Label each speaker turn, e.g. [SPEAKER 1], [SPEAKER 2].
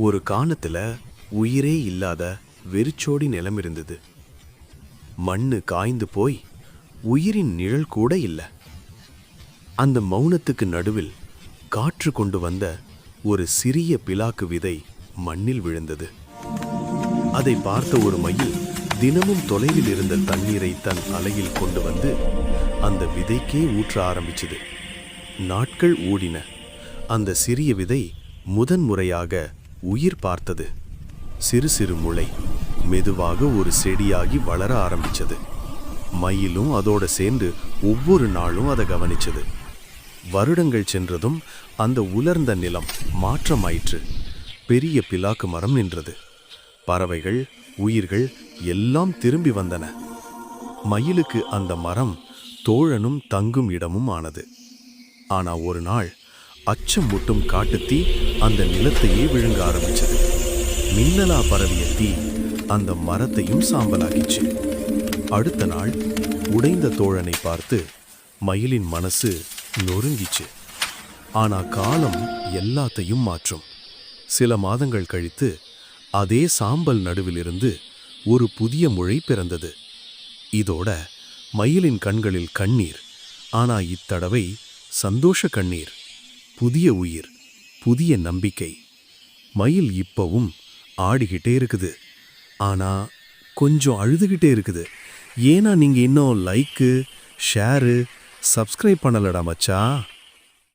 [SPEAKER 1] ஒரு காலத்துல உயிரே இல்லாத வெறிச்சோடி நிலம் இருந்தது. மண்ணு காய்ந்து போய் உயிரின் நிழல் கூட இல்ல. அந்த மௌனத்துக்கு நடுவில் காற்று கொண்டு வந்த ஒரு சிறிய பிலாக்கு விதை மண்ணில் விழுந்தது. அதை பார்த்த ஒரு மயில் தினமும் தொலைவில் இருந்த தண்ணீரை தன் அலையில் கொண்டு வந்து அந்த விதைக்கே ஊற்ற ஆரம்பிச்சது. நாட்கள் ஓடின. அந்த சிறிய விதை முதன்முறையாக உயிர் பார்த்தது. சிறு சிறு முளை மெதுவாக ஒரு செடியாகி வளர ஆரம்பிச்சது. மயிலும் அதோட சேர்ந்து ஒவ்வொரு நாளும் அதை கவனிச்சது. வருடங்கள் சென்றதும் அந்த உலர்ந்த நிலம் மாற்றமாயிற்று. பெரிய பிலாக்கு மரம் நின்றது. பறவைகள், உயிர்கள் எல்லாம் திரும்பி வந்தன. மயிலுக்கு அந்த மரம் தோழனும் தங்கும் இடமும் ஆனது. ஆனா ஒரு நாள் அச்சம் முட்டும் காட்டுத்தீ அந்த நிலத்தையே விழுங்க ஆரம்பிச்சது. மின்னலா பரவிய தீ அந்த மரத்தையும் சாம்பலாக்கிச்சு. அடுத்த நாள் உடைந்த தோழனை பார்த்து மயிலின் மனசு நொறுங்கிச்சு. ஆனா காலம் எல்லாத்தையும் மாற்றும். சில மாதங்கள் கழித்து அதே சாம்பல் நடுவிலிருந்து ஒரு புதிய முளை பிறந்தது. இதோட மயிலின் கண்களில் கண்ணீர். ஆனா இத்தடவை சந்தோஷ கண்ணீர். புதிய உயிர், புதிய நம்பிக்கை. மயில் இப்பவும் ஆடிக்கிட்டே இருக்குது. ஆனா கொஞ்சம் அழுதுகிட்டே இருக்குது. ஏன்னா நீங்க இன்னும் லைக்கு, ஷேரு, சப்ஸ்கிரைப் பண்ணலடா மச்சா.